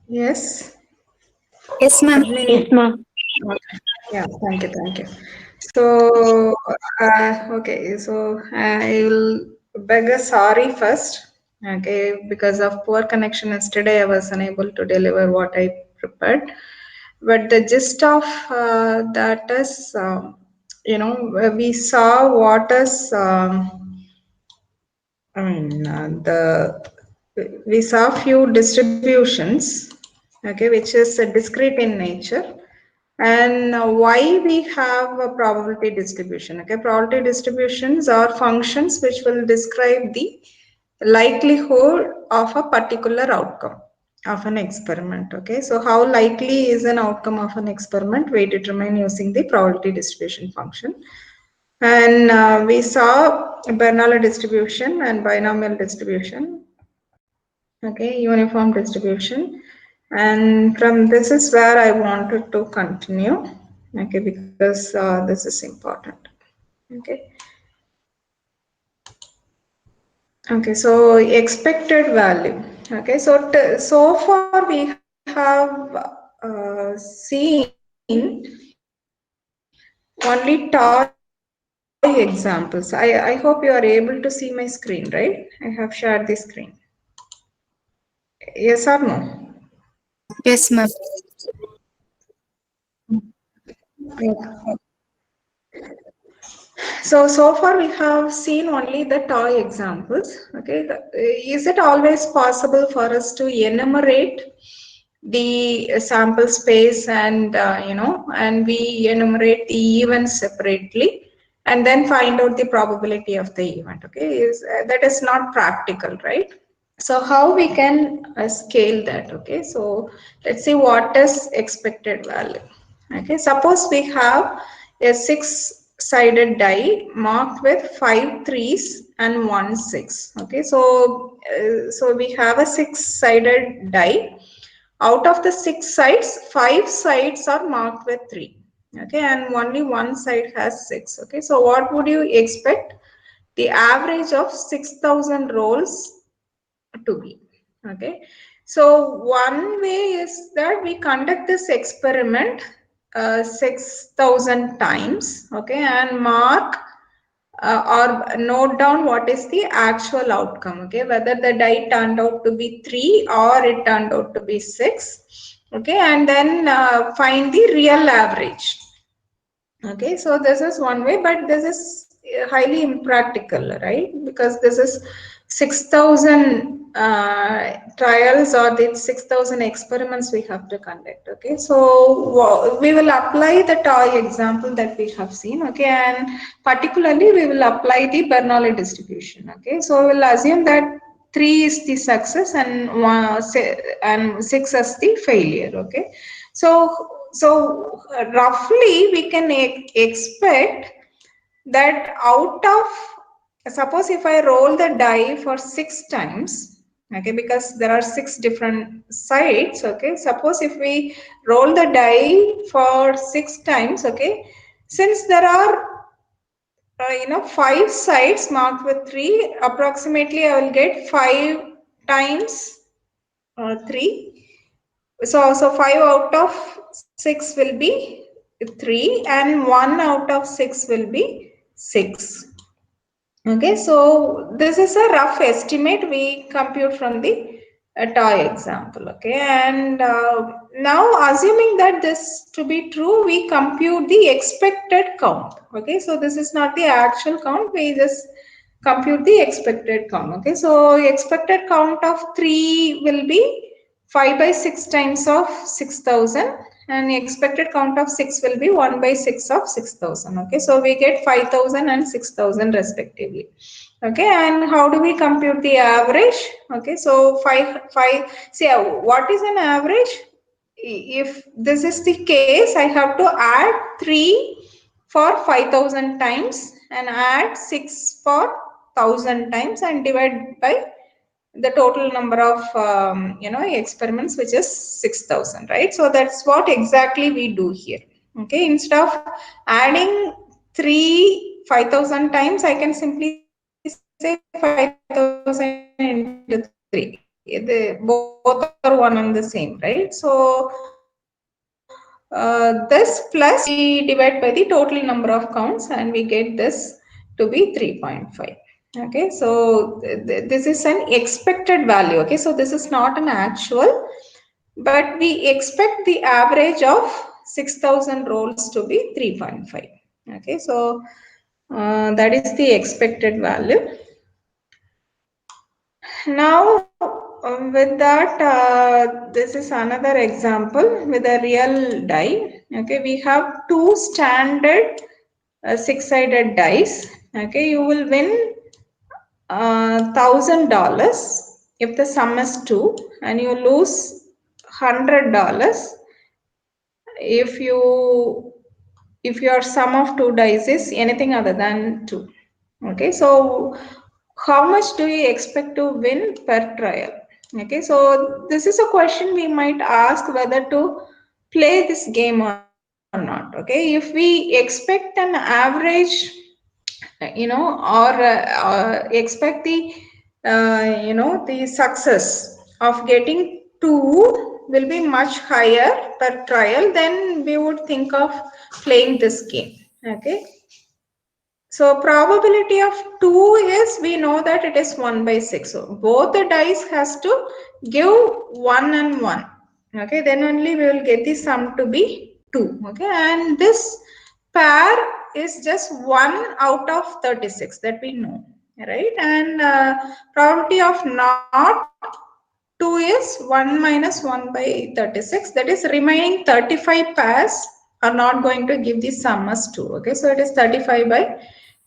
Yes. Yes, ma'am. Admin. Yes, ma'am. Okay. Yeah, thank you, thank you. So, okay, so I will beg a sorry first, okay, because of poor connection yesterday, I was unable to deliver what I prepared. But the gist of that is, we saw what is, the we saw few distributions, okay, which is discrete in nature, and why we have a probability distribution. Okay, probability distributions are functions which will describe the likelihood of a particular outcome of an experiment. Okay, so how likely is an outcome of an experiment, we determine using the probability distribution function. And we saw Bernoulli distribution and binomial distribution, okay, uniform distribution. And from this is where I wanted to continue, okay, because this is important. Okay, okay, so expected value. Okay, so so far we have seen only toy examples. I hope you are able to see my screen, right? I have shared the screen. Yes or no? Yes, ma'am. So far we have seen only the toy examples. Okay, is it always possible for us to enumerate the sample space and and we enumerate the events separately and then find out the probability of the event? Okay, is that is not practical, right? So how we can scale that? Okay, so let's see what is expected value. Okay, suppose we have a six-sided die marked with 5 3s and 1 6. Okay, so we have a six-sided die. Out of the 6 sides, 5 sides are marked with 3. Okay, and only one side has 6. Okay, so what would you expect the average of 6,000 rolls to be? Okay, so one way is that we conduct this experiment 6,000 times, okay, and mark or note down what is the actual outcome, okay, whether the die turned out to be 3 or it turned out to be 6, okay, and then find the real average. Okay, so this is one way, but this is highly impractical, right? Because this is 6,000 trials or the 6,000 experiments we have to conduct. Okay, so we will apply the toy example that we have seen. Okay, and particularly we will apply the Bernoulli distribution. Okay, so we will assume that 3 is the success and and 6 is the failure. Okay, so roughly we can expect that out of, suppose if I roll the die for 6 times, okay, because there are 6 different sides. Okay, suppose if we roll the die for 6 times, okay, since there are 5 sides marked with 3, approximately I will get 5 times 3. So 5 out of 6 will be 3 and 1 out of 6 will be 6. Okay, so this is a rough estimate we compute from the toy example. Okay, and now assuming that this to be true, we compute the expected count. Okay, so this is not the actual count, we just compute the expected count. Okay, so expected count of 3 will be 5 by 6 times of 6,000, and the expected count of 6 will be 1 by 6 of 6,000. Okay, so we get 5,000 and 6,000 respectively. Okay, and how do we compute the average? Okay, so 5 see what is an average? If this is the case, I have to add 3 for 5,000 times and add 6 for 1,000 times and divide by the total number of experiments, which is 6,000, right? So that's what exactly we do here. Okay, instead of adding 3 5,000 times, I can simply say 5,000 into 3. both are one and the same, right? So this plus we divide by the total number of counts and we get this to be 3.5. Okay, so this is an expected value. Okay, so this is not an actual, but we expect the average of 6,000 rolls to be 3.5. Okay, so that is the expected value. Now, with that, this is another example with a real die. Okay, we have two standard six-sided dice. Okay, you will win $1,000 if the sum is two, and you lose $100 if your sum of two dice is anything other than two. Okay, so how much do you expect to win per trial? Okay, so this is a question we might ask whether to play this game or not. Okay, if we expect an average, or expect the success of getting two will be much higher per trial, then we would think of playing this game. Okay, so probability of 2 is, we know that it is 1 by 6. So both the dice has to give 1 and 1. Okay, then only we will get the sum to be 2. Okay, and this pair is just 1 out of 36 that we know. Right, and probability of not 2 is 1 minus 1 by 36. That is, remaining 35 pairs are not going to give the sum as 2. Okay, so it is 35 by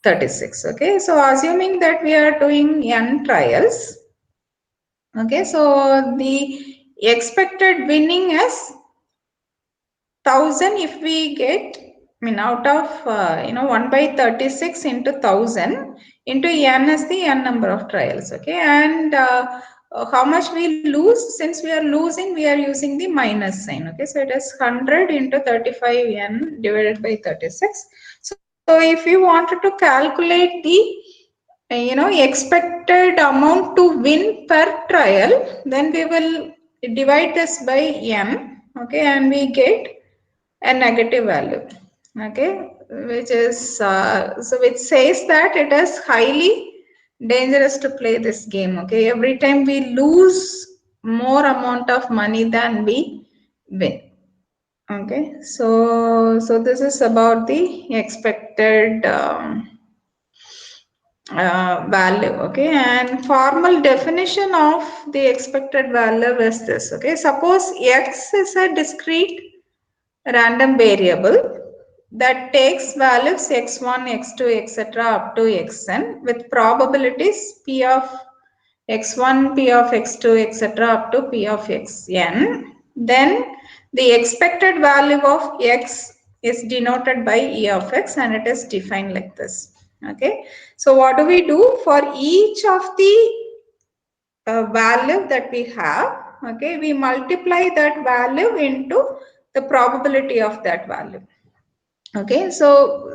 36. Okay, so assuming that we are doing n trials. Okay, so the expected winning is 1,000 if we get, out of 1 by 36 into 1,000 into n is the n number of trials. Okay, and how much we lose? Since we are losing, we are using the minus sign. Okay, so it is 100 into 35 n divided by 36. So if you wanted to calculate the expected amount to win per trial, then we will divide this by n. Okay, and we get a negative value. Okay, which is which says that it is highly dangerous to play this game. Okay, every time we lose more amount of money than we win. Okay, so this is about the expected value. Okay, and formal definition of the expected value is this. Okay, suppose x is a discrete random variable that takes values x1, x2, etc. up to xn with probabilities p of x1, p of x2, etc. up to p of xn. Then the expected value of x is denoted by e of x, and it is defined like this. Okay, so what do we do for each of the value that we have? Okay, we multiply that value into the probability of that value. Okay, so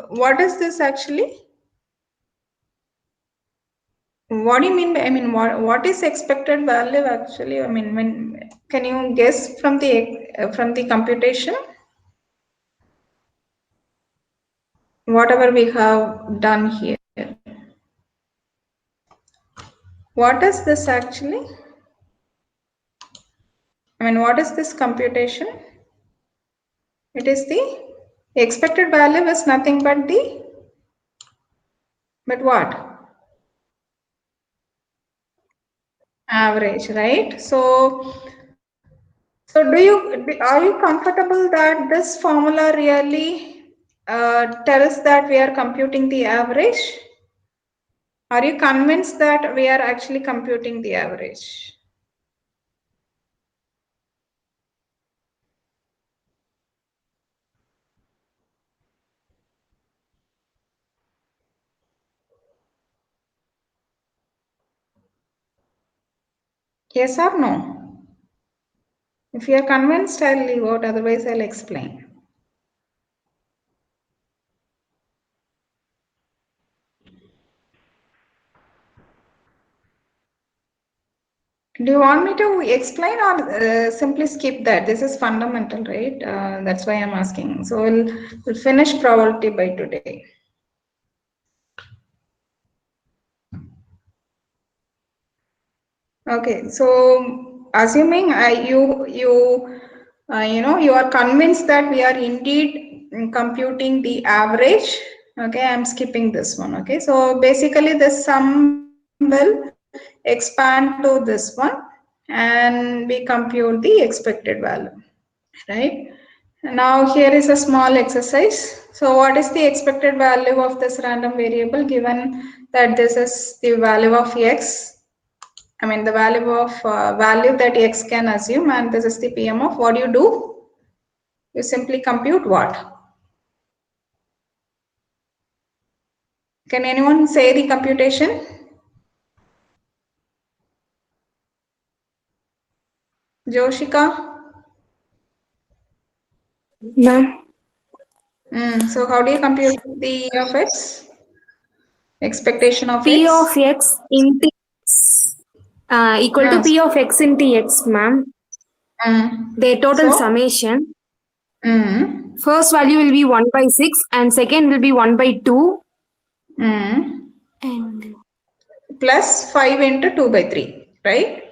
what is this actually? What do you mean by, what is expected value actually? When can you guess from the computation? Whatever we have done here. What is this actually? What is this computation? It is the expected value is nothing but what? Average, right? So are you comfortable that this formula really tells that we are computing the average? Are you convinced that we are actually computing the average? Yes or no? If you are convinced, I'll leave out, otherwise I'll explain. Do you want me to explain or simply skip that? This is fundamental, right? That's why I'm asking. So we'll finish probability by today. Okay, so assuming you are convinced that we are indeed computing the average. Okay, I'm skipping this one. Okay, so basically this sum will expand to this one and we compute the expected value, right? Now here is a small exercise. So what is the expected value of this random variable given that this is the value of x? I mean the value that x can assume, and this is the PM of. What do? You simply compute what? Can anyone say the computation? Joshika? Ma'am. So how do you compute the E of x? Expectation of P x? of x into x equal to Mm, P of x into x, ma'am. The total so, summation. mm, First value will be 1 by 6 and second will be 1 by 2. And plus 5 into 2 by 3, right?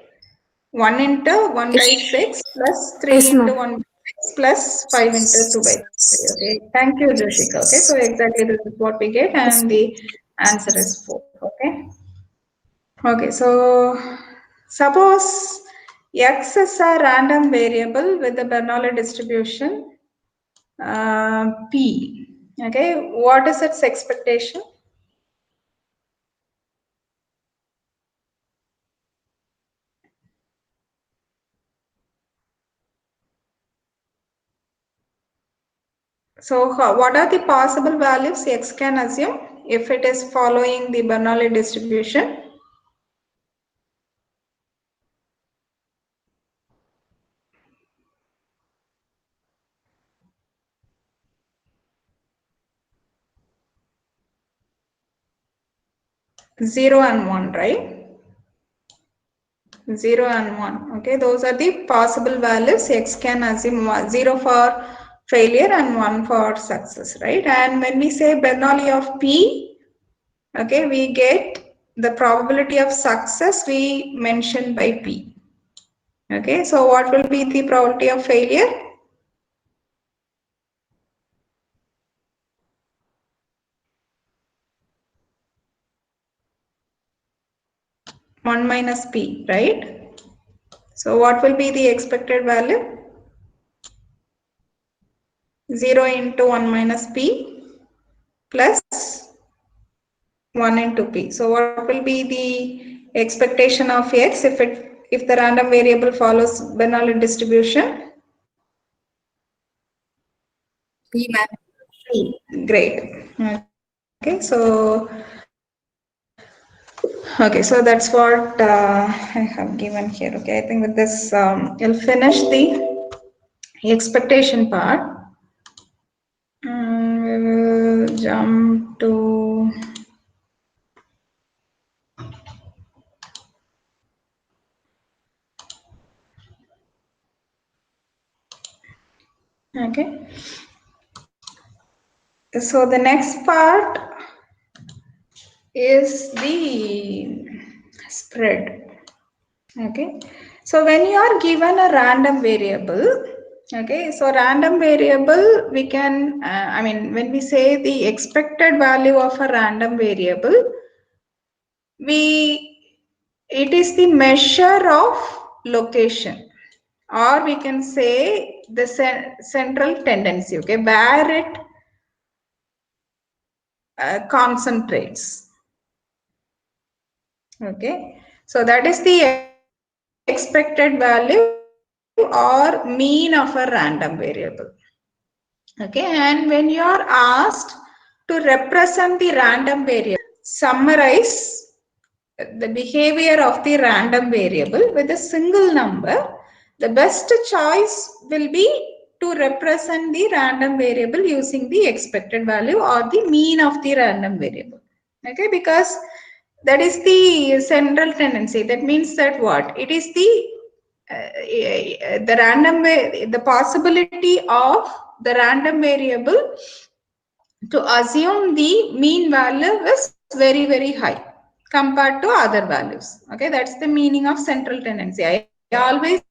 1 into 1 by yes, 6 plus 3 yes, into ma'am. 1 by 6 plus 5 into 2 by 3. Okay, thank you, Joshika. Okay, so exactly this is what we get, Yes, and the answer is 4. Okay, okay, so suppose x is a random variable with the Bernoulli distribution p. Okay, what is its expectation? So what are the possible values x can assume if it is following the Bernoulli distribution? Zero and one, right? 0 and 1. Okay, those are the possible values x can assume. 0 for failure and 1 for success, right? And when we say Bernoulli of p, okay, we get the probability of success we mentioned by p. Okay, so what will be the probability of failure? One minus p, right? So what will be the expected value? 0 into 1 minus p plus 1 into p. So what will be the expectation of x if the random variable follows Bernoulli distribution? P, ma'am. Great. Okay, so that's what I have given here. Okay, I think with this you'll finish the expectation part. We will jump to okay. So the next part is the spread. Okay, so when you are given a random variable, okay, so random variable we can I mean when we say the expected value of a random variable, it is the measure of location, or we can say the central tendency, okay, where it concentrates. Okay, so that is the expected value or mean of a random variable. Okay, and when you are asked to represent the random variable, summarize the behavior of the random variable with a single number, the best choice will be to represent the random variable using the expected value or the mean of the random variable. Okay, because that is the central tendency. That means that what? It is the random, the possibility of the random variable to assume the mean value is very, very high compared to other values. Okay, that's the meaning of central tendency. I always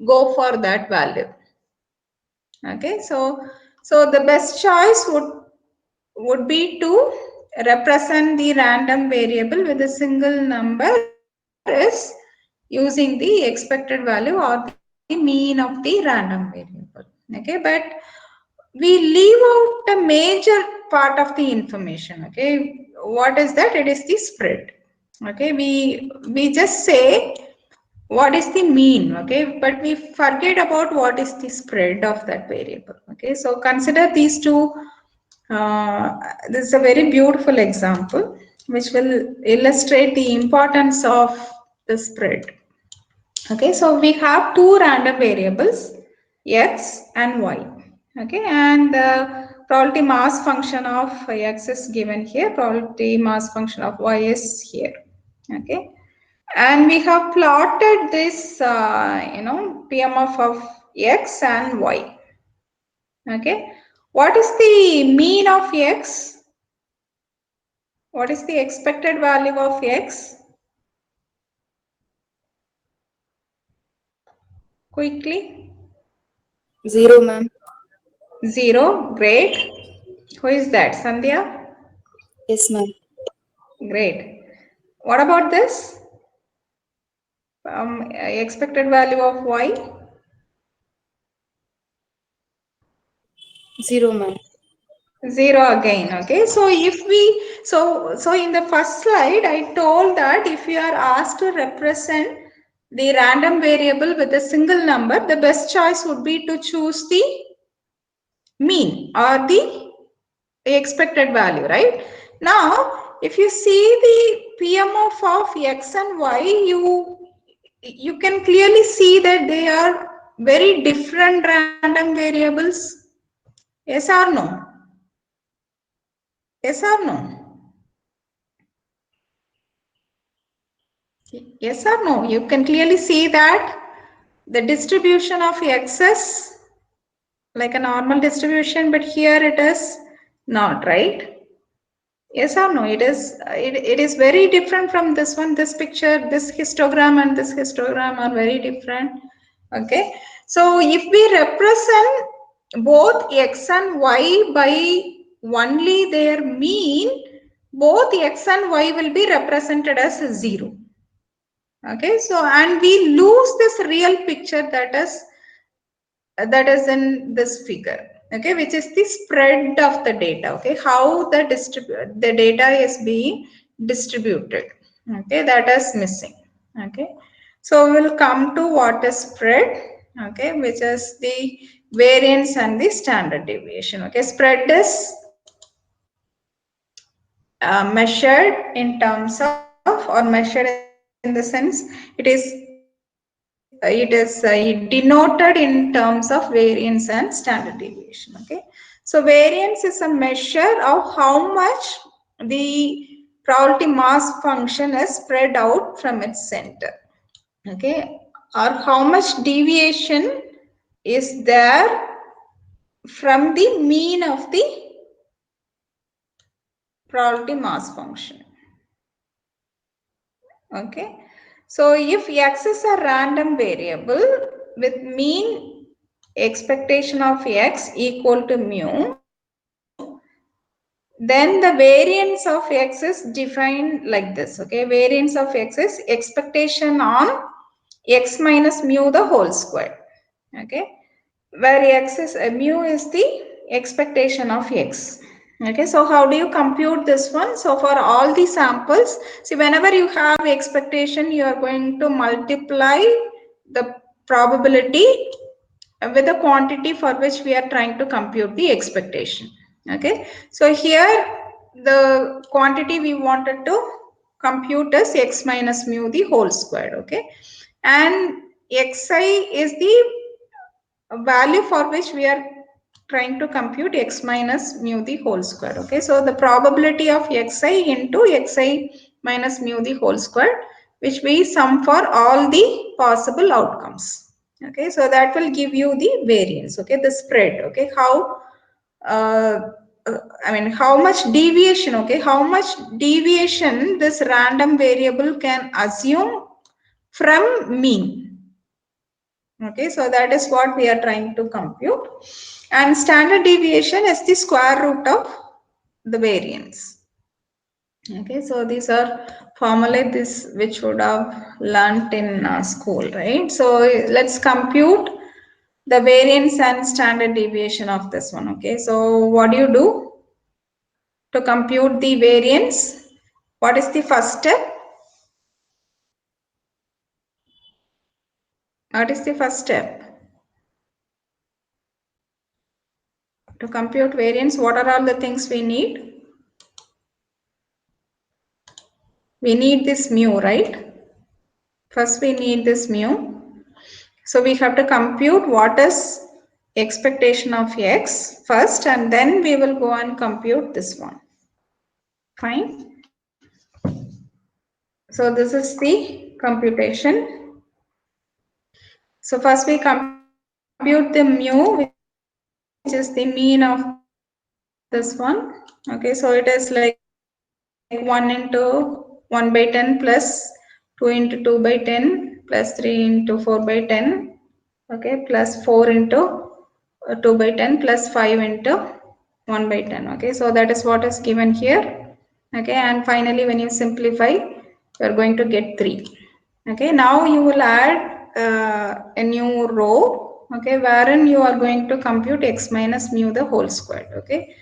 go for that value. Okay, so the best choice would be to represent the random variable with a single number is using the expected value or the mean of the random variable. Okay, but we leave out a major part of the information. Okay, what is that? It is the spread. Okay, we just say what is the mean, okay, but we forget about what is the spread of that variable. Okay, so consider these two. This is a very beautiful example which will illustrate the importance of the spread. Okay, so we have two random variables, x and y. Okay, and the probability mass function of x is given here, probability mass function of y is here. Okay, and we have plotted this PMF of x and y. Okay, what is the mean of x? What is the expected value of x? Quickly. 0, ma'am. 0. Great. Who is that? Sandhya? Yes, ma'am. Great. What about this? Expected value of y? 0, ma'am. 0 again. Okay, so if we so in the first slide I told that if you are asked to represent the random variable with a single number, the best choice would be to choose the mean or the expected value, right? Now if you see the PMF of x and y, you can clearly see that they are very different random variables. Yes or no? Yes or no? Yes or no? You can clearly see that the distribution of x is like a normal distribution, but here it is not, right? Yes or no? It is very different from this one. This picture, this histogram and this histogram are very different. Okay. So if we represent both x and y by only their mean, both x and y will be represented as 0. Okay, so and we lose this real picture that is in this figure. Okay, which is the spread of the data. Okay, how the data is being distributed. Okay, that is missing. Okay, so we'll come to what is spread. Okay, which is the variance and the standard deviation. Okay, spread is measured in terms of, or measured in the sense, it denoted in terms of variance and standard deviation. Okay, so variance is a measure of how much the probability mass function is spread out from its center. Okay, or how much deviation is there from the mean of the probability mass function. Okay, so if x is a random variable with mean expectation of x equal to mu, then the variance of x is defined like this. Okay, variance of x is expectation on x minus mu the whole square. Okay, where x is mu is the expectation of x. Okay, so how do you compute this one? So for all the samples, see, whenever you have expectation, you are going to multiply the probability with the quantity for which we are trying to compute the expectation. Okay, so here the quantity we wanted to compute is x minus mu the whole square. Okay, and xi is the value for which we are trying to compute x minus mu the whole square. Okay, so the probability of xi into xi minus mu the whole square, which we sum for all the possible outcomes. Okay, so that will give you the variance, okay, the spread, okay, how I mean, how much deviation, okay, how much deviation this random variable can assume from mean. Okay, so that is what we are trying to compute. And standard deviation is the square root of the variance. Okay, so these are formulae this which would have learnt in school, right? So let's compute the variance and standard deviation of this one. Okay, so what do you do to compute the variance? What is the first step? What is the first step? To compute variance, what are all the things we need? We need this mu, right? First we need this mu. So we have to compute what is expectation of x first, and then we will go and compute this one. Fine. So this is the computation. So first we compute the mu, which is the mean of this one. Okay, so it is like 1 into 1 by 10 plus 2 into 2 by 10 plus 3 into 4 by 10. Okay, plus 4 into 2 by 10 plus 5 into 1 by 10. Okay, so that is what is given here. Okay, and finally when you simplify, you are going to get 3. Okay, now you will add a new row, okay, wherein you are going to compute x minus mu the whole square. Okay,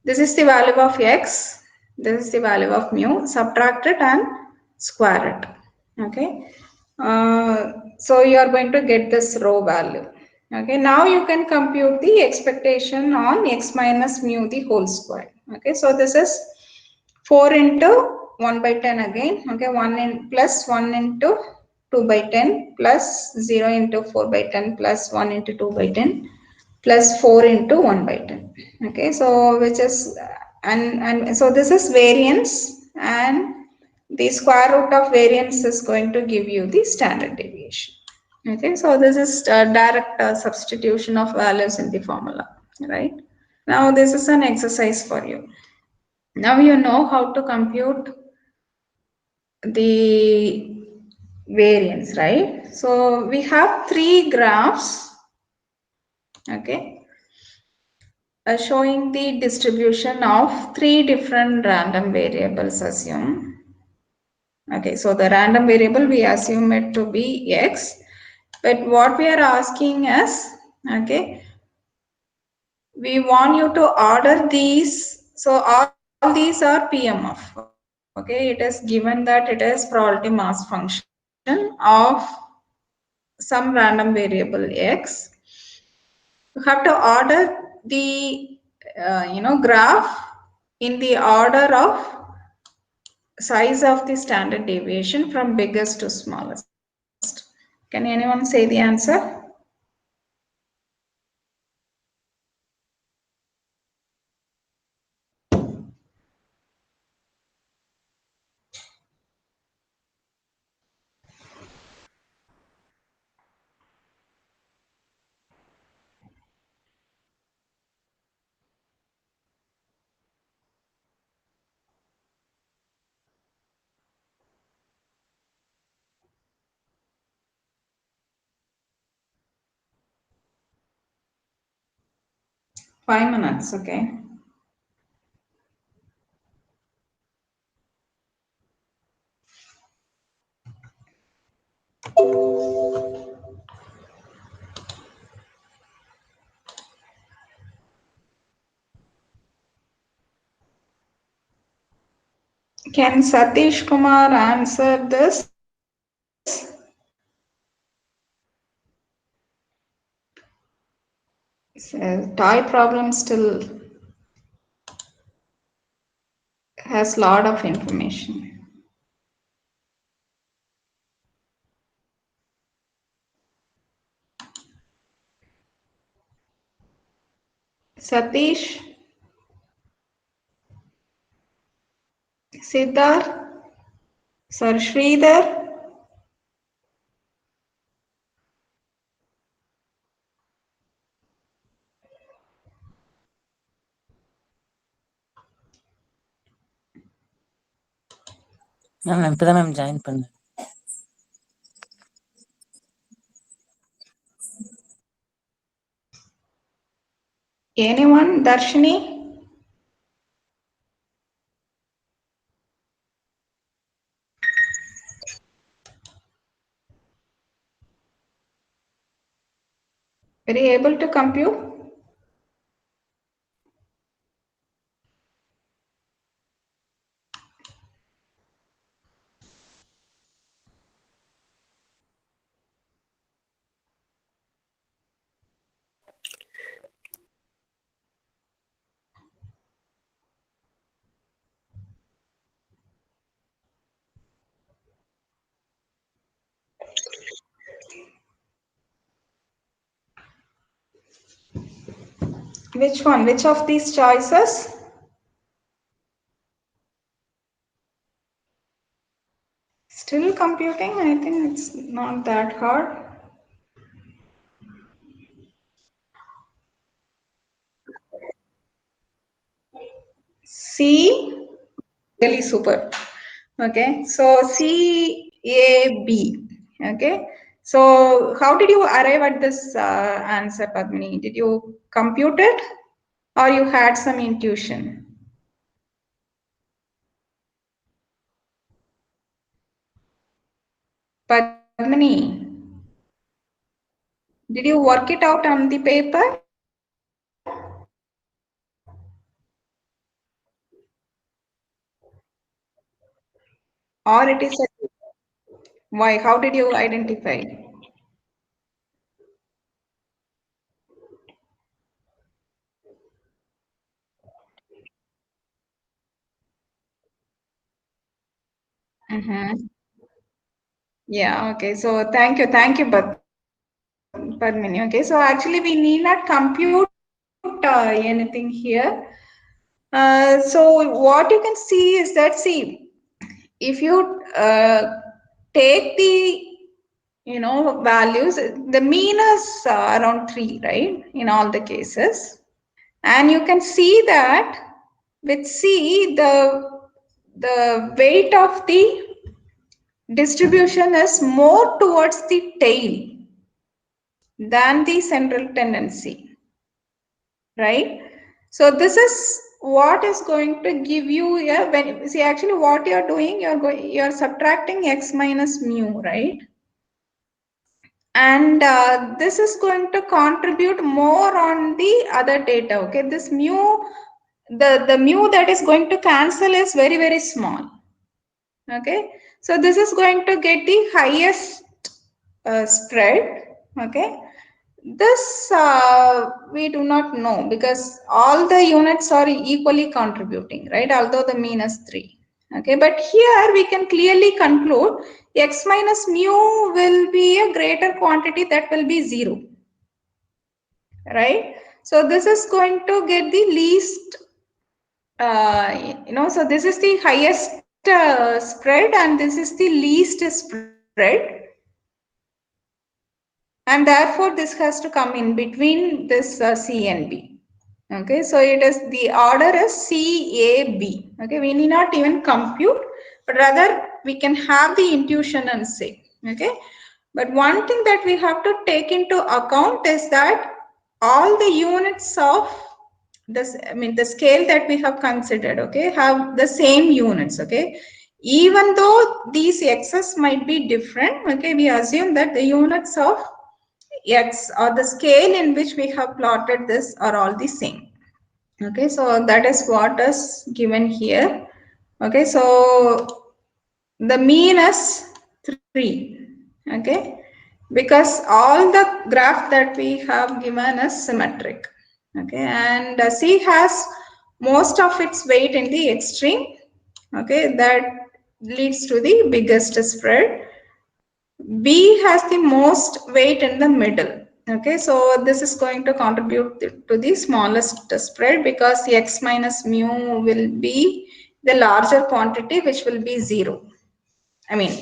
this is the value of x, this is the value of mu, subtract it and square it. Okay, so you are going to get this row value. Okay, now you can compute the expectation on x minus mu the whole square. Okay, so this is 4 into 1 by 10 again. Okay, 1 in plus 1 into 2 by 10 plus 0 into 4 by 10 plus 1 into 2 by 10 plus 4 into 1 by 10. Okay, so which is and so this is variance, and the square root of variance is going to give you the standard deviation. Okay, so this is direct substitution of values in the formula, right? Now this is an exercise for you. Now you know how to compute the variance, right? So we have 3 graphs, okay, showing the distribution of 3 different random variables assume. Okay, so the random variable we assume it to be x, but what we are asking is, okay, we want you to order these. So all these are PMF. Okay, it is given that it is probability mass function of some random variable x. You have to order the graph in the order of size of the standard deviation from biggest to smallest. Can anyone say the answer? 5 minutes, okay. Can Satish Kumar answer this? Toy problem still has lot of information. Satish, Siddharth, Sir Sridhar. Ma'am இப்பதான் ma'am join பண்ணேன். Anyone? Darshini? Are you able to compute? Which one? Which of these choices? Still computing? I think it's not that hard. C, really super. Okay, so C, A, B. Okay, so how did you arrive at this answer, Padmini? Did you compute it or you had some intuition? Padmini, did you work it out on the paper? Or it is a, why? How did you identify? Yeah, okay. So thank you, Padmini. Okay, so actually we need not compute anything here. So what you can see is that, see, if you take the values, the mean is around 3, right, in all the cases, and you can see that with C the weight of the distribution is more towards the tail than the central tendency, right? So this is what is going to give you a, when see actually what you're doing, you're subtracting x minus mu, right? And this is going to contribute more on the other data. Okay, this mu, the mu that is going to cancel is very, very small. Okay, so this is going to get the highest spread. Okay, this we do not know because all the units are equally contributing, right? Although the mean is 3. Okay, but here we can clearly conclude x minus mu will be a greater quantity, that will be 0, right? So this is going to get the least, so this is the highest spread and this is the least spread. And therefore this has to come in between this C and B. Okay, so it is, the order is C, A, B. Okay, we need not even compute, but rather we can have the intuition and say. Okay, but one thing that we have to take into account is that all the units of this, I mean the scale that we have considered, okay, have the same units. Okay, even though these x's might be different, okay, we assume that the units of x or the scale in which we have plotted this are all the same. Okay, so that is what is given here. Okay, so the mean is 3. Okay, because all the graph that we have given is symmetric. Okay, and C has most of its weight in the extreme. Okay, that leads to the biggest spread. B has the most weight in the middle. Okay, so this is going to contribute to the smallest spread because x minus mu will be the larger quantity, which will be 0. I mean,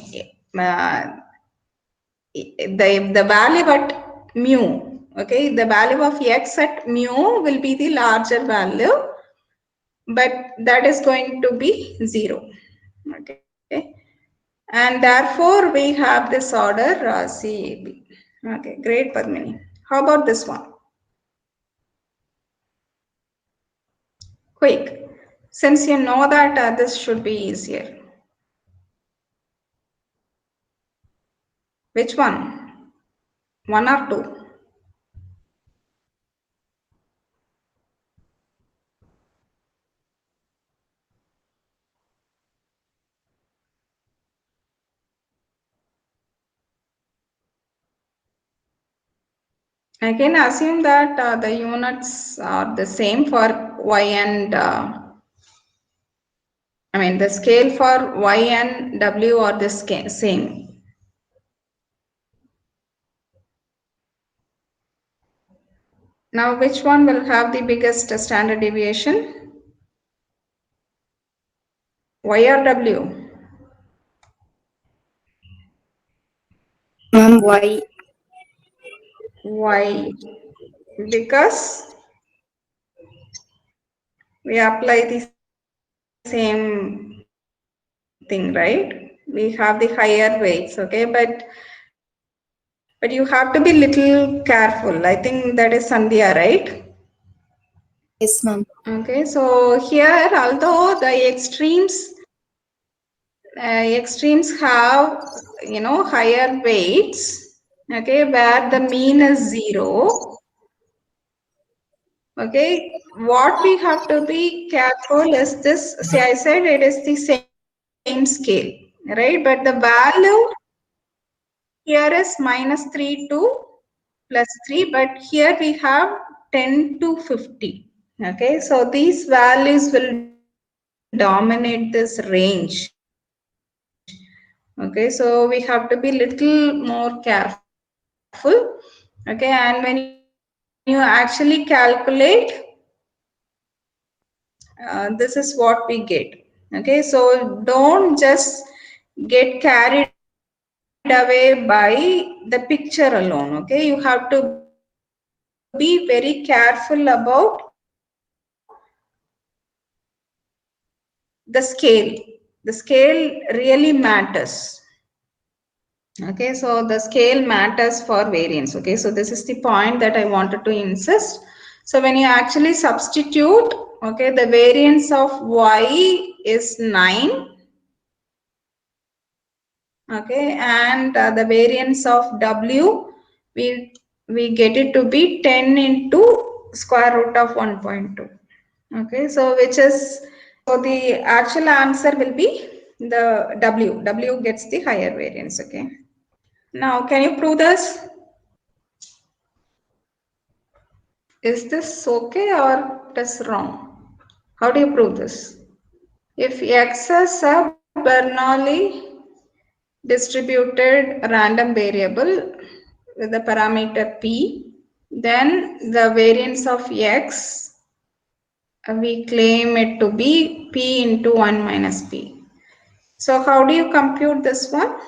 the value at mu, okay, the value of x at mu will be the larger value, but that is going to be 0, okay. And therefore, we have this order CAB. Okay, great, Padmini. How about this one? Quick, since you know that this should be easier. Which one? 1 or 2? I can assume that the units are the same for y and I mean the scale for y and w are the same. Now, which one will have the biggest standard deviation? Y or w? Ma'am, why? Y. Because we apply the same thing, right? We have the higher weights, okay? But you have to be little careful. I think that is Sandhya, right? Yes, ma'am. Okay, so here, although the extremes have, you know, higher weights, okay, where the mean is 0, okay, what we have to be careful is this. See, I said it is the same scale, right? But the value here is -3 to +3, but here we have 10 to 50. Okay, so these values will dominate this range. Okay, so we have to be little more careful. Okay, and when you actually calculate, this is what we get. Okay, so don't just get carried away by the picture alone. Okay, you have to be very careful about the scale really matters. Okay, so the scale matters for variance. Okay, so this is the point that I wanted to insist. So when you actually substitute, okay, the variance of y is 9. Okay, and the variance of w, we get it to be 10 into square root of 1.2. Okay, so which is, so the actual answer will be the w gets the higher variance. Okay, now can you prove this? Is this okay or it is wrong? How do you prove this? If x is a Bernoulli distributed random variable with the parameter p, then the variance of x, we claim it to be p into 1 minus p. So how do you compute this one?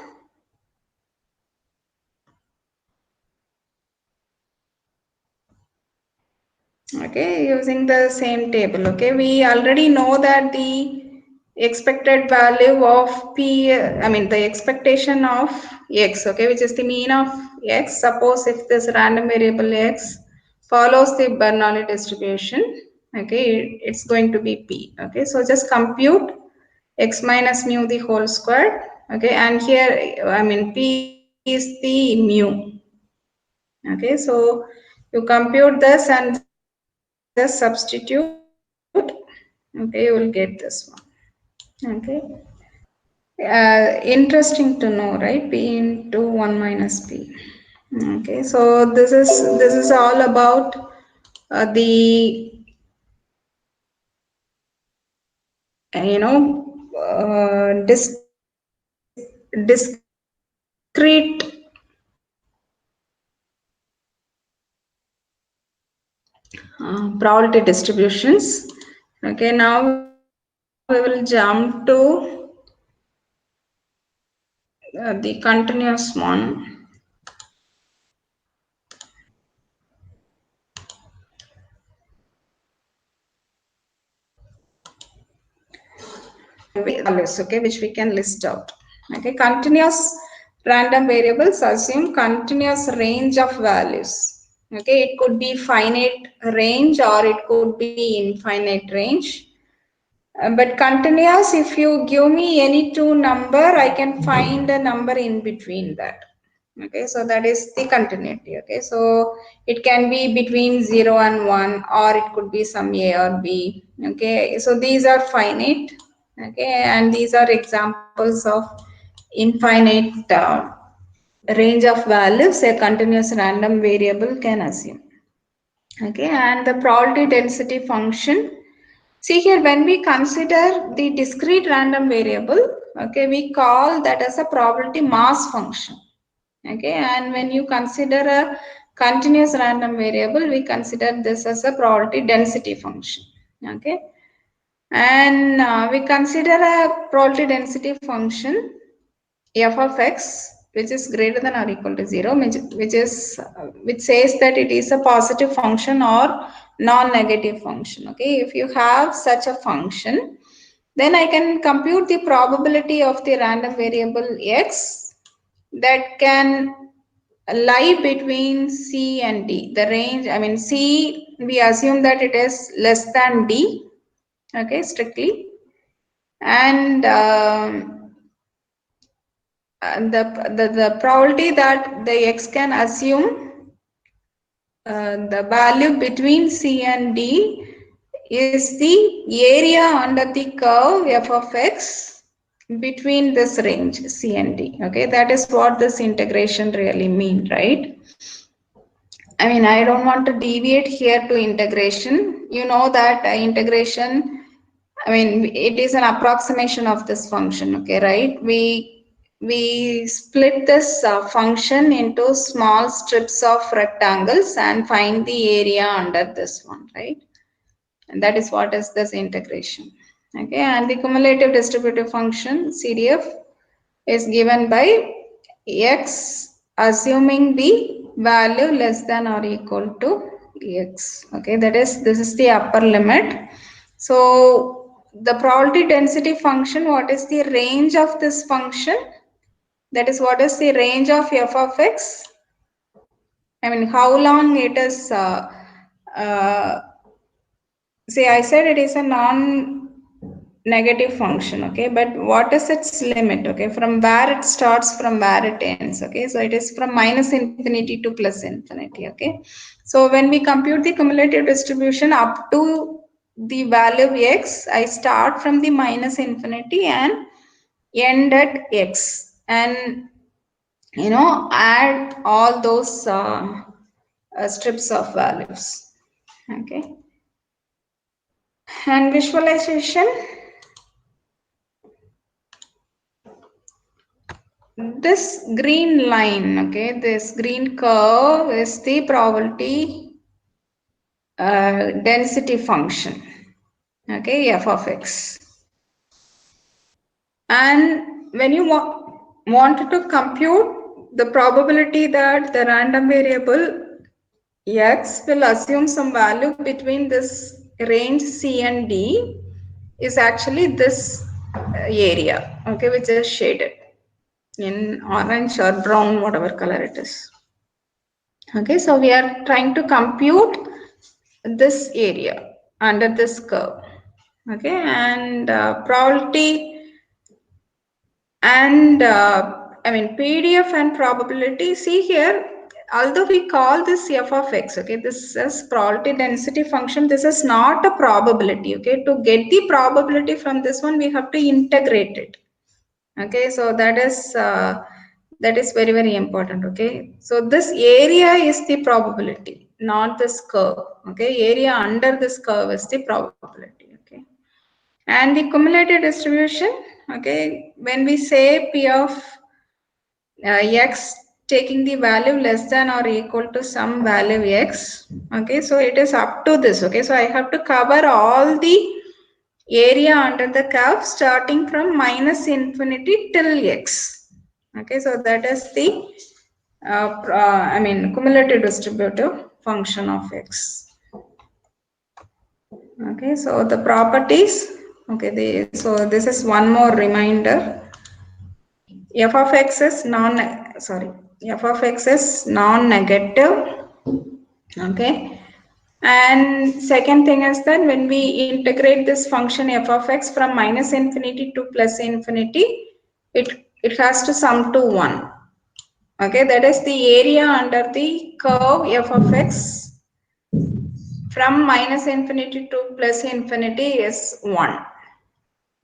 Okay, using the same table. Okay, we already know that the expected value of p, I mean the expectation of x, okay, which is the mean of x. Suppose if this random variable x follows the Bernoulli distribution, okay, it's going to be p. Okay, so just compute x minus mu the whole square. Okay, and here I mean p is the mu. Okay, so you compute this and just substitute. Okay, you will get this one. Okay, interesting to know, right? P into 1 minus p. Okay, so this is all about the you know discrete probability distributions. Okay, now we will jump to the continuous one. Values, okay, which we can list out. Okay, continuous random variables assume continuous range of values. Okay, it could be finite range or it could be infinite range. But continuous, if you give me any two number, I can find a number in between that. Okay, so that is the continuity. Okay, so it can be between 0 and 1, or it could be some A or B. Okay, so these are finite. Okay, and these are examples of infinite range of values a continuous random variable can assume. Okay, and the probability density function. See here, when we consider the discrete random variable, okay, we call that as a probability mass function. Okay, and when you consider a continuous random variable, we consider this as a probability density function. Okay, and we consider a probability density function f of x, which is greater than or equal to 0, which says that it is a positive function or non-negative function. Okay, if you have such a function, then I can compute the probability of the random variable x that can lie between c and d. The range, I mean c, we assume that it is less than d. Okay, strictly, and the probability that the x can assume the value between c and d is the area under the curve f of x between this range c and d. Okay, that is what this integration really mean, right? I mean, I don't want to deviate here to integration. You know that integration, I mean, it is an approximation of this function, okay, right? We split this function into small strips of rectangles and find the area under this one, right? And that is what is this integration. Okay, and the cumulative distributive function CDF is given by x assuming the value less than or equal to x. Okay, that is, this is the upper limit. So the probability density function, what is the range of this function? That is, what is the range of f of x? I mean, how long it is, see, I said it is a non-negative function, okay, but what is its limit, okay, from where it starts, from where it ends, okay, so it is from minus infinity to plus infinity, okay. So when we compute the cumulative distribution up to the value x, I start from the minus infinity and end at x, and you know, add all those strips of values, okay. And visualization, this green line, okay, this green curve is the probability density function, okay, f of x. And when you want to compute the probability that the random variable x will assume some value between this range c and d is actually this area, okay, which is shaded in orange or brown, whatever color it is. Okay, so we are trying to compute this area under this curve. Okay, and probability and I mean PDF and probability. See here, although we call this f of x, okay, this is probability density function. This is not a probability. Okay, to get the probability from this one, we have to integrate it. Okay, so that is very, very important. Okay, so this area is the probability, not this curve. Okay, area under this curve is the probability. Okay, and the cumulative distribution. Okay, when we say p of x taking the value less than or equal to some value x. Okay, so it is up to this. Okay, so I have to cover all the area under the curve starting from minus infinity till x. Okay, so that is the cumulative distributive function of x. Okay, so the properties. Okay, so this is one more reminder. F of x is non-negative. Okay, and second thing is that when we integrate this function f of x from minus infinity to plus infinity, it has to sum to 1. Okay, that is the area under the curve f of x from minus infinity to plus infinity is 1.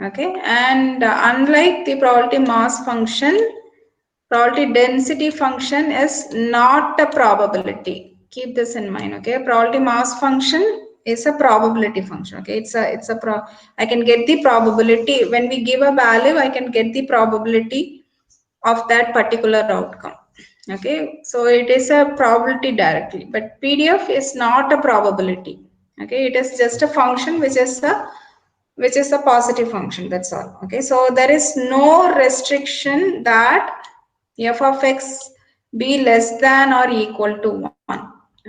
Okay, and unlike the probability mass function, probability density function is not a probability. Keep this in mind. Okay, probability mass function is a probability function. Okay, I can get the probability when we give a value. I can get the probability of that particular outcome. Okay, so it is a probability directly, but PDF is not a probability. Okay, it is just a function which is a positive function. That's all. Okay, so there is no restriction that f of x be less than or equal to 1.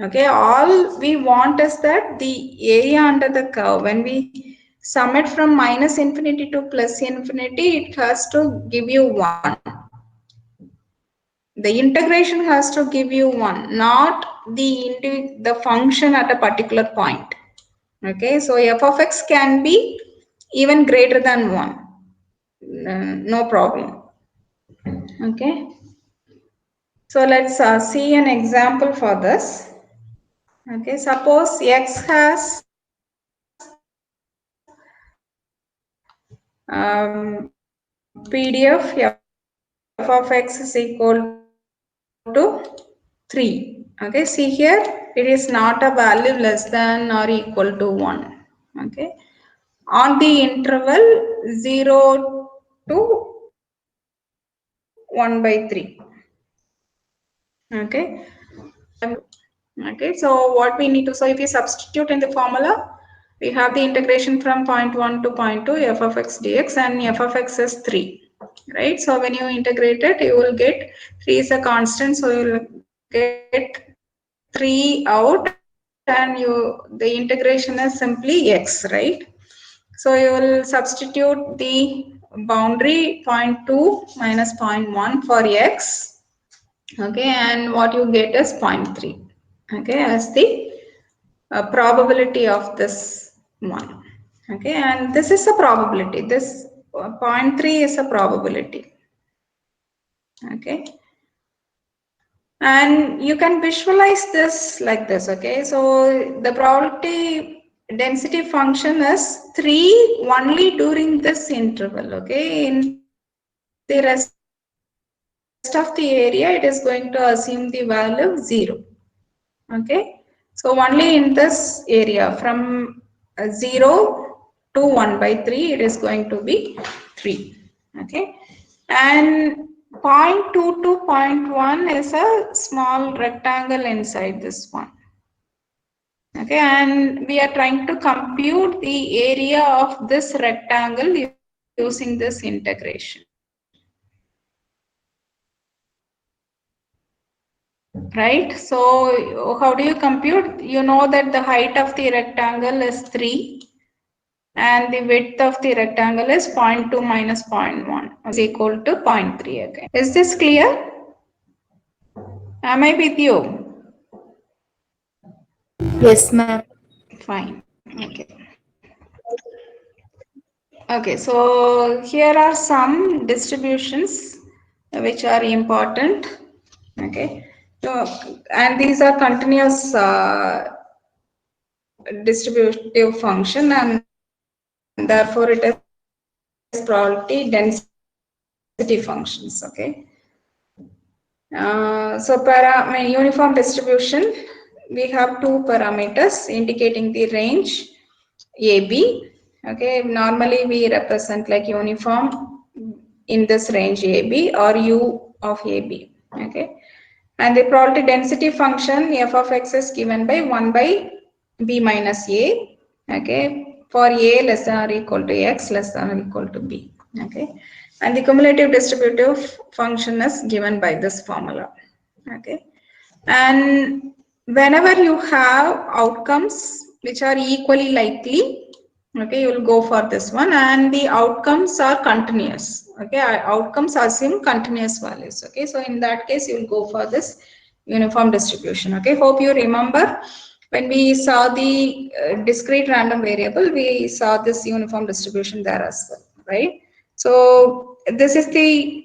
Okay, all we want is that the area under the curve, when we sum it from minus infinity to plus infinity, it has to give you 1. The integration has to give you 1, not the function at a particular point. Okay, so f of x can be even greater than 1. No problem. Okay, so let's see an example for this. Okay, suppose x has PDF f of x is equal to 3. Okay, see here, it is not a value less than or equal to 1. Okay, on the interval 0 to 1 by 3. Okay. Okay, so what we need to, so if you substitute in the formula, we have the integration from point 1 to point 2 f of x dx, and f of x is 3, right? So when you integrate it, you will get 3 is a constant, so you will get 3 out, and the integration is simply x, right? So you will substitute the boundary 0.2 minus 0.1 for x. Okay, and what you get is 0.3. Okay, as the probability of this one. Okay, and this is a probability. This 0.3 is a probability. Okay, and you can visualize this like this. Okay, so the probability density function is 3 only during this interval. Okay, in the rest of the area, it is going to assume the value 0. Okay, so only in this area from 0 to 1 by 3, it is going to be 3. Okay, and 0.2 to 0.1 is a small rectangle inside this one. Okay, and we are trying to compute the area of this rectangle using this integration. Right, so how do you compute? You know that the height of the rectangle is 3 and the width of the rectangle is 0.2 minus 0.1 is equal to 0.3 again. Is this clear? Am I with you? Yes, ma'am. Fine. Okay. Okay, so here are some distributions which are important. Okay, so, and these are continuous distributive function, and therefore it is probability density functions. Okay, so uniform distribution, we have two parameters indicating the range AB. Okay, normally we represent like uniform in this range AB or U of AB. Okay, and the probability density function f of x is given by 1 by b minus a. Okay, for a less than or equal to x less than or equal to b. Okay, And the cumulative distributive function is given by this formula. Okay. And whenever you have outcomes which are equally likely, okay, you will go for this one, and the outcomes are continuous. Okay, outcomes assume continuous values. Okay, so in that case, you will go for this uniform distribution. Okay, hope you remember when we saw the discrete random variable, we saw this uniform distribution there as well, right? So this is the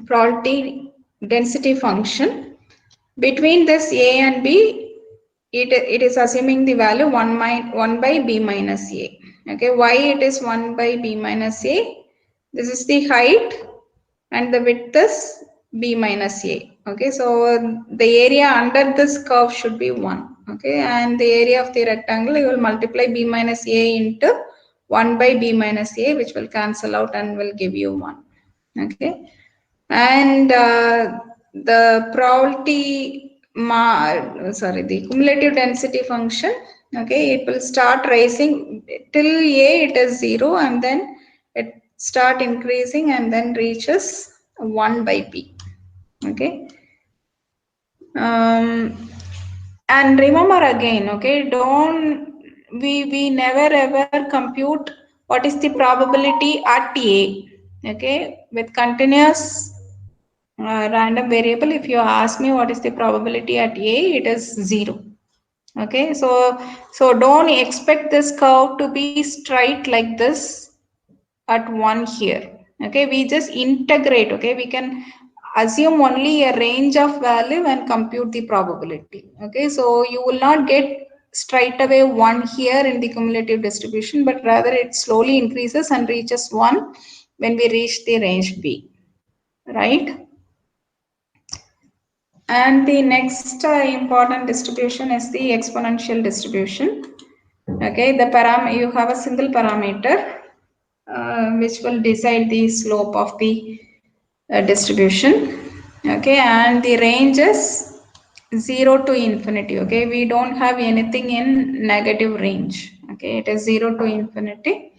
probability density function. Between this a and b, it is assuming the value 1 by b minus a. Okay, why it is 1 by b minus a? This is the height and the width is b minus a. Okay, so the area under this curve should be 1. Okay, and the area of the rectangle, you will multiply b minus a into 1 by b minus a, which will cancel out and will give you 1. Okay, and the probability the cumulative density function, okay, it will start rising till a it is 0, and then it start increasing and then reaches 1 by b. Okay, and remember again, okay, don't we never ever compute what is the probability at a. Okay, with continuous random variable, if you ask me what is the probability at a, it is 0. Okay, so don't expect this curve to be straight like this at 1 here. Okay, we just integrate. Okay, we can assume only a range of value and compute the probability. Okay, so you will not get straight away 1 here in the cumulative distribution, but rather it slowly increases and reaches 1 when we reach the range b, right? And the next important distribution is the exponential distribution. Okay, you have a single parameter which will decide the slope of the distribution. Okay, and the range is 0 to infinity. Okay, we don't have anything in negative range. Okay, it is 0 to infinity.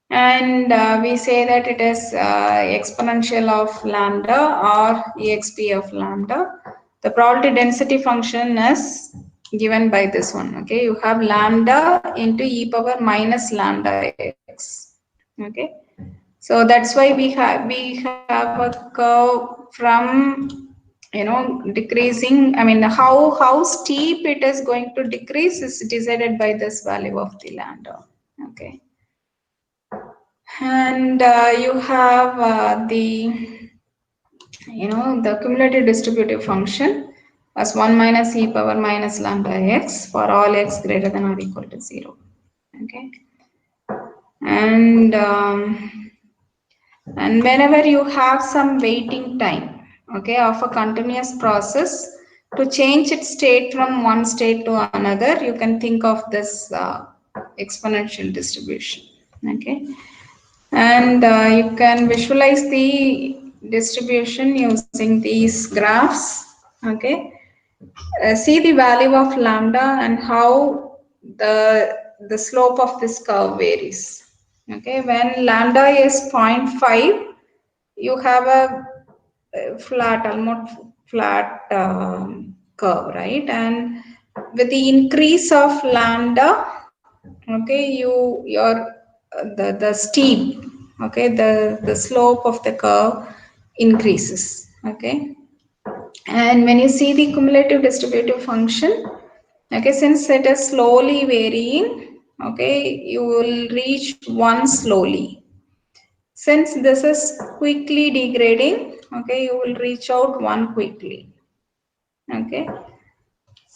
And we say that it is exponential of lambda or exp of lambda. The probability density function is given by this one. Okay, you have lambda into e power minus lambda x. Okay, so that's why we have a curve from decreasing. I mean, how steep it is going to decrease is decided by this value of the lambda. Okay. And you have the cumulative distributive function as 1 minus e power minus lambda x for all x greater than or equal to 0. Okay, and whenever you have some waiting time, okay, of a continuous process to change its state from one state to another, you can think of this exponential distribution. Okay, and you can visualize the distribution using these graphs. Okay, see the value of lambda and how the slope of this curve varies. Okay, when lambda is 0.5, you have a flat, almost flat curve, right? And with the increase of lambda, okay, the steep, okay, the slope of the curve increases. Okay, and when you see the cumulative distributive function, okay, since it is slowly varying, okay, you will reach 1 slowly. Since this is quickly degrading, okay, you will reach out 1 quickly. Okay,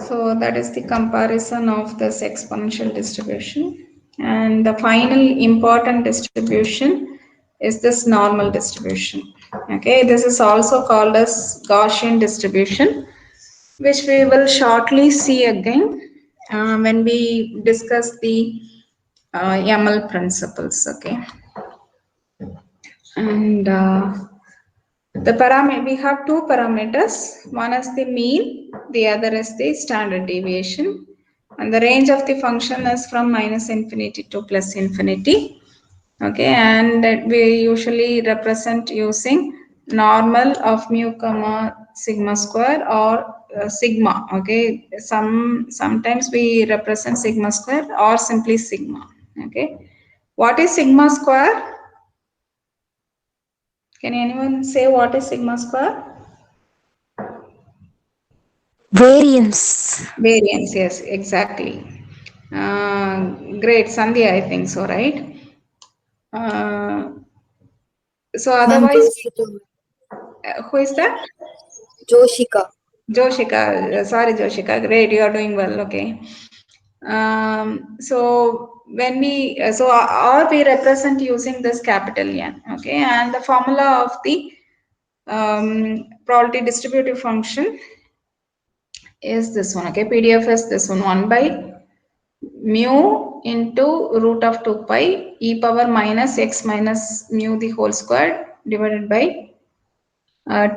so that is the comparison of this exponential distribution. And the final important distribution is this normal distribution. Okay, this is also called as Gaussian distribution, which we will shortly see again when we discuss the ML principles. Okay, and we have two parameters. One is the mean, the other is the standard deviation, and the range of the function is from minus infinity to plus infinity. Okay, and we usually represent using normal of mu comma sigma square or sigma. Okay, sometimes we represent sigma square or simply sigma. Okay, what is sigma square? Can anyone say what is sigma square? Variance. Variance, yes, exactly. Great, Sandhya, I think so, right? So Ma'am, otherwise, who is that? Joshika. Joshika, sorry, Joshika. Great, you are doing well. Okay. So when we or we represent using this capital N. Okay, and the formula of the probability distributive function is this one. Okay, PDF is this one, 1 by mu into root of 2 pi e power minus x minus mu the whole square divided by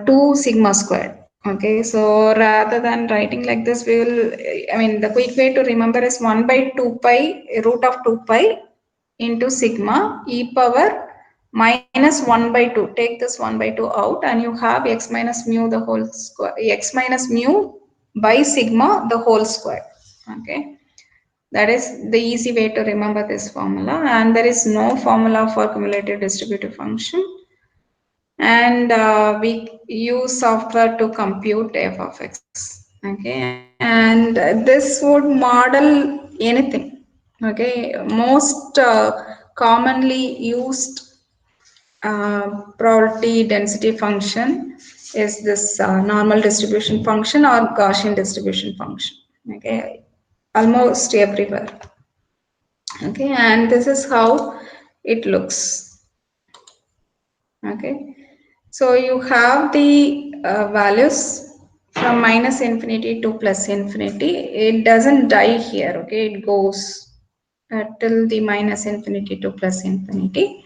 2 sigma squared. Okay, so rather than writing like this, we will, I mean, the quick way to remember is 1 by 2 pi root of 2 pi into sigma e power minus 1 by 2. Take this 1 by 2 out and you have x minus mu the whole square, x minus mu by sigma the whole square. Okay, that is the easy way to remember this formula, and there is no formula for cumulative distributive function. And we use software to compute f of x. Okay, and this would model anything. Okay, most commonly used probability density function is this normal distribution function or Gaussian distribution function. Okay, almost everywhere. Okay, and this is how it looks. Okay, so you have the values from minus infinity to plus infinity. It doesn't die here. Okay, it goes till the minus infinity to plus infinity.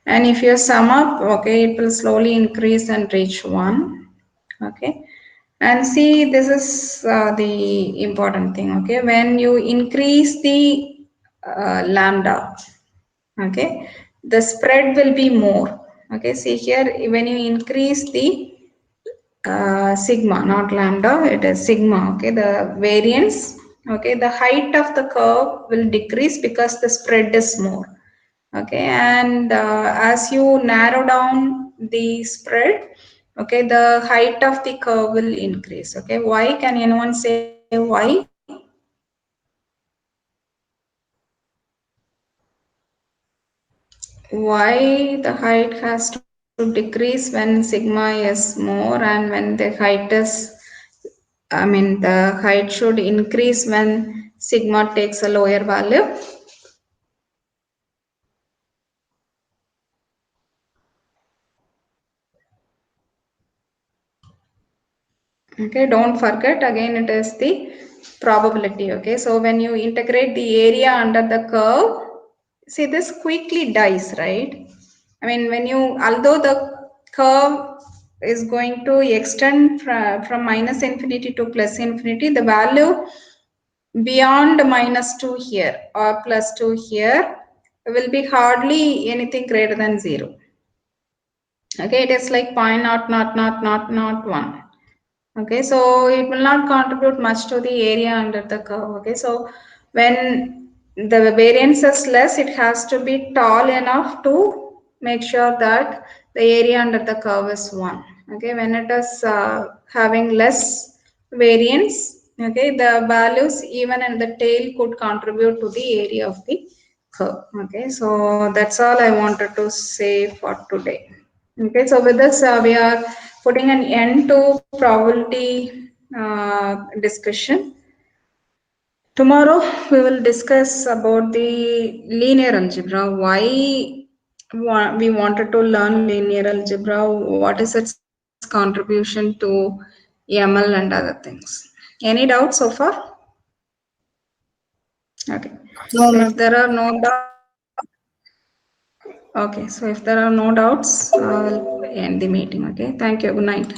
And if you sum up, okay, it will slowly increase and reach 1. Okay, and see, this is the important thing. Okay, when you increase the lambda, okay, the spread will be more. Okay, see here, when you increase the sigma, not lambda, it is sigma. Okay, the variance, okay, the height of the curve will decrease because the spread is more. Okay, and as you narrow down the spread, okay, the height of the curve will increase. Okay, why? Can anyone say why? Why the height has to decrease when sigma is more and when the height is, I mean, the height should increase when sigma takes a lower value? Okay, don't forget, again it is the probability. Okay, so when you integrate the area under the curve, see, this quickly dies, right? I mean, when you, although the curve is going to extend from minus infinity to plus infinity, the value beyond minus 2 here or plus 2 here will be hardly anything greater than 0. Okay, it is like 0.00001. Okay, so it will not contribute much to the area under the curve. Okay, so when the variance is less, it has to be tall enough to make sure that the area under the curve is 1. Okay, when it is having less variance, okay, the values even in the tail could contribute to the area of the curve. Okay, so that's all I wanted to say for today. Okay, so with this, we are putting an end to probability discussion. Tomorrow we will discuss about the linear algebra. Why we wanted to learn linear algebra? What is its contribution to ML and other things? Any doubts so far? Okay. No, So ma'am. if there are no doubts, okay. So if there are no doubts, I'll end the meeting. Okay. Thank you. Good night.